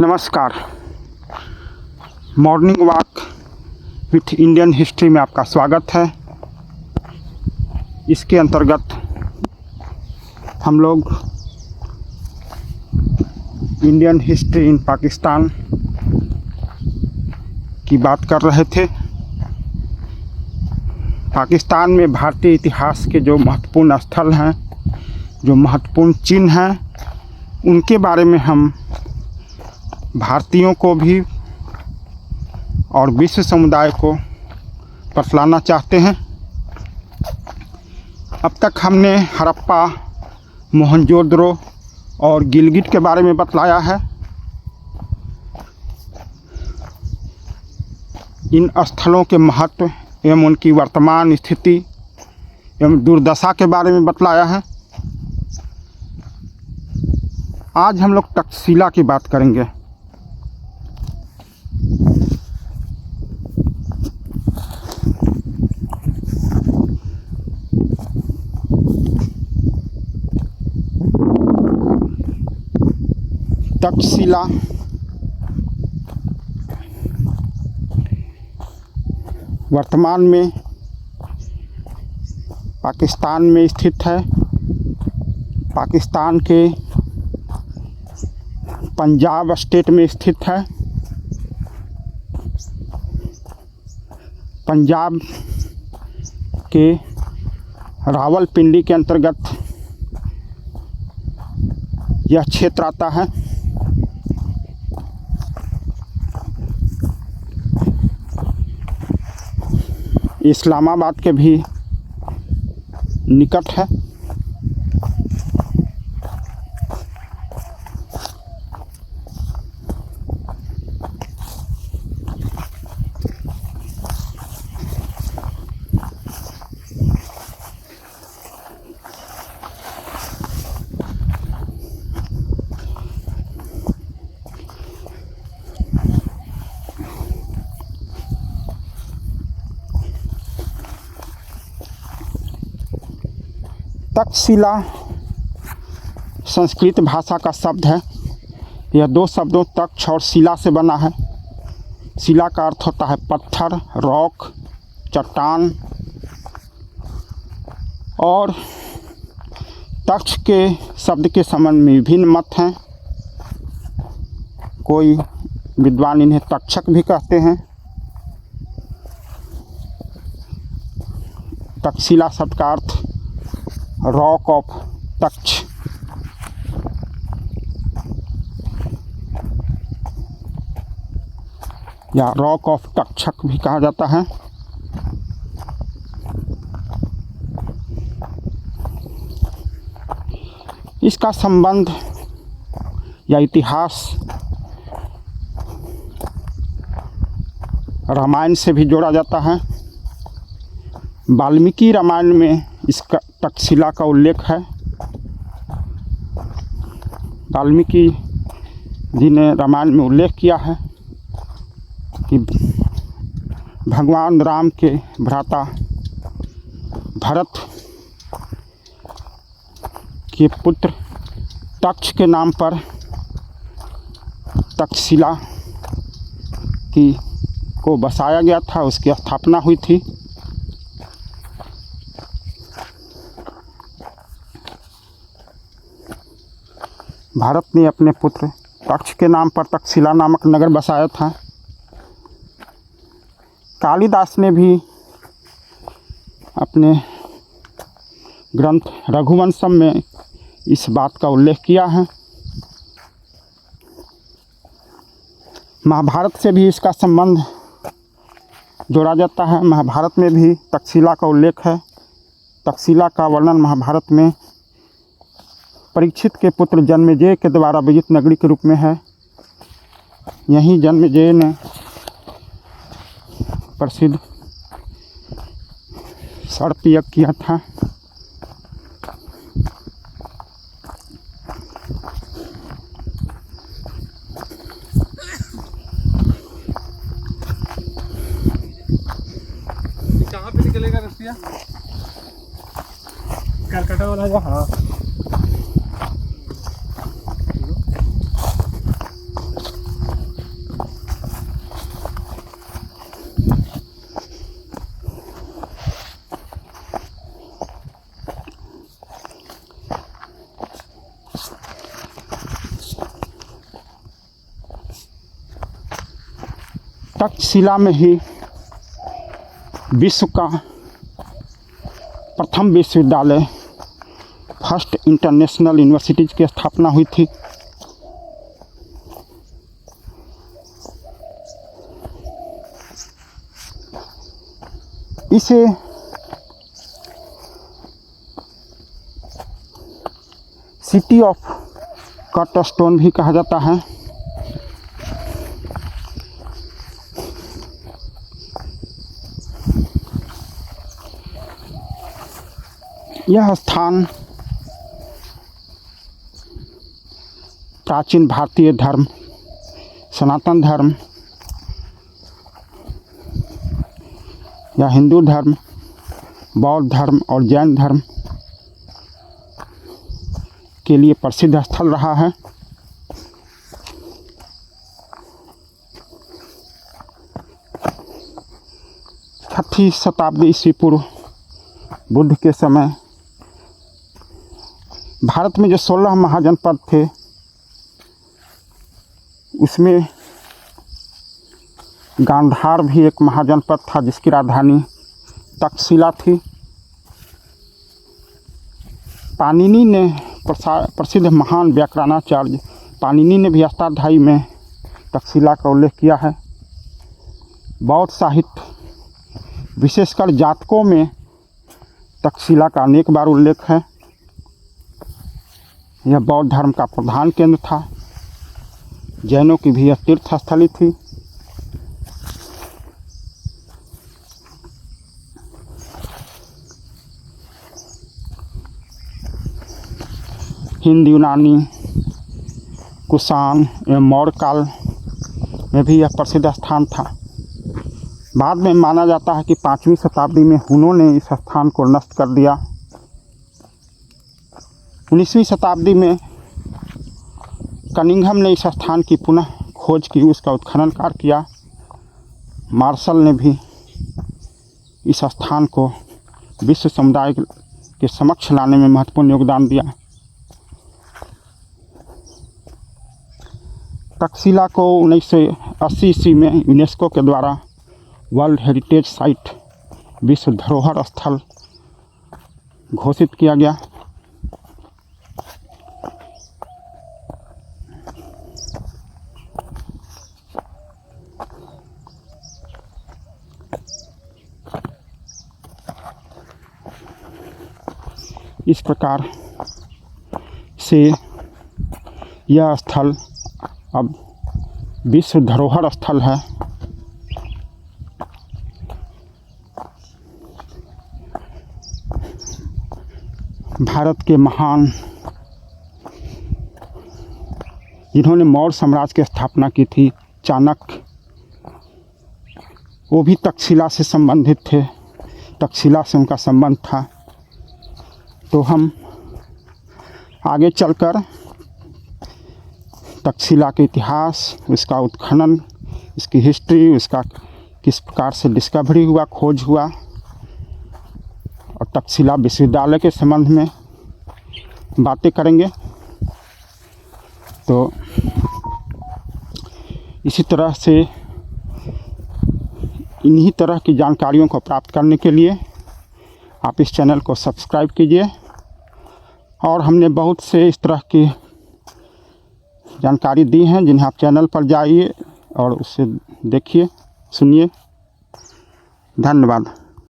नमस्कार। Morning walk with Indian history में आपका स्वागत है। इसके अंतर्गत हम लोग इंडियन हिस्ट्री इन पाकिस्तान की बात कर रहे थे। पाकिस्तान में भारतीय इतिहास के जो महत्वपूर्ण स्थल हैं, जो महत्वपूर्ण चिन्ह हैं, उनके बारे में हम भारतीयों को भी और विश्व समुदाय को बतलाना चाहते हैं। अब तक हमने हड़प्पा, मोहनजोदड़ो और गिलगित के बारे में बतलाया है। इन स्थलों के महत्व एवं उनकी वर्तमान स्थिति एवं दुर्दशा के बारे में बतलाया है। आज हम लोग तक्षशिला की बात करेंगे। तक्षशिला वर्तमान में पाकिस्तान में स्थित है। पाकिस्तान के पंजाब स्टेट में स्थित है। पंजाब के रावलपिंडी के अंतर्गत यह क्षेत्र आता है। इस्लामाबाद के भी निकट है। तक्षशिला संस्कृत भाषा का शब्द है। यह दो शब्दों तक्ष और शिला से बना है। शिला का अर्थ होता है पत्थर, रॉक, चट्टान। और तक्ष के शब्द के संबंध में विभिन्न मत हैं। कोई विद्वान इन्हें तक्षक भी कहते हैं। तक्षशिला शब्द का अर्थ रॉक ऑफ तक्ष। या रॉक ऑफ तक्षक भी कहा जाता है। इसका संबंध या इतिहास रामायण से भी जोड़ा जाता है। वाल्मीकि रामायण में इसका तक्षशिला का उल्लेख है। वाल्मीकि जी ने रामायण में उल्लेख किया है कि भगवान राम के भ्राता भरत के पुत्र तक्ष के नाम पर तक्षशिला को बसाया गया था, उसकी स्थापना हुई थी। भारत ने अपने पुत्र तक्ष के नाम पर तक्षशिला नामक नगर बसाया था। कालिदास ने भी अपने ग्रंथ रघुवंशम में इस बात का उल्लेख किया है। महाभारत से भी इसका संबंध जोड़ा जाता है। महाभारत में भी तक्षशिला का उल्लेख है। तक्षशिला का वर्णन महाभारत में परीक्षित के पुत्र जन्मेजय के द्वारा विजित नगरी के रूप में है। यहीं जन्मेजय ने प्रसिद्ध सर्प यज्ञ किया था। कहाँ पे निकलेगा रस्सिया? कलकत्ता वाला जो, हाँ तक्षशिला में ही विश्व का प्रथम विश्वविद्यालय फर्स्ट इंटरनेशनल यूनिवर्सिटीज़ की स्थापना हुई थी। इसे सिटी ऑफ कट स्टोन भी कहा जाता है। यह स्थान प्राचीन भारतीय धर्म, सनातन धर्म या हिंदू धर्म, बौद्ध धर्म और जैन धर्म के लिए प्रसिद्ध स्थल रहा है। छठी शताब्दी ईस्वी पूर्व बुद्ध के समय भारत में जो 16 महाजनपद थे उसमें गांधार भी एक महाजनपद था जिसकी राजधानी तक्षशिला थी। पाणिनि ने प्रसिद्ध महान व्याकरणाचार्य पाणिनि ने भी अष्टाध्यायी में तक्षशिला का उल्लेख किया है। बौद्ध साहित्य विशेषकर जातकों में तक्षशिला का अनेक बार उल्लेख है। यह बौद्ध धर्म का प्रधान केंद्र था। जैनों की भी यह तीर्थ स्थली थी। हिंद, यूनानी, कुषाण एवं मौर्य काल में भी यह प्रसिद्ध स्थान था। बाद में माना जाता है कि 5वीं शताब्दी में हुनों ने इस स्थान को नष्ट कर दिया। 19वीं शताब्दी में कनिंघम ने इस स्थान की पुनः खोज की, उसका उत्खनन कार्य किया। मार्शल ने भी इस स्थान को विश्व समुदाय के समक्ष लाने में महत्वपूर्ण योगदान दिया। तक्षशिला को 1980 ईस्वी में यूनेस्को के द्वारा वर्ल्ड हेरिटेज साइट विश्व धरोहर स्थल घोषित किया गया। इस प्रकार से यह स्थल अब विश्व धरोहर स्थल है। भारत के महान जिन्होंने मौर्य साम्राज्य की स्थापना की थी, चाणक्य, वो भी तक्षशिला से संबंधित थे। तक्षशिला से उनका संबंध था। तो हम आगे चलकर तक्षशिला के इतिहास, उसका उत्खनन, इसकी हिस्ट्री, उसका किस प्रकार से डिस्कवरी हुआ, खोज हुआ, और तक्षशिला विश्वविद्यालय के संबंध में बातें करेंगे। तो इसी तरह से इन्हीं तरह की जानकारियों को प्राप्त करने के लिए आप इस चैनल को सब्सक्राइब कीजिए। और हमने बहुत से इस तरह की जानकारी दी हैं जिन्हें आप चैनल पर जाइए और उसे देखिए, सुनिए। धन्यवाद।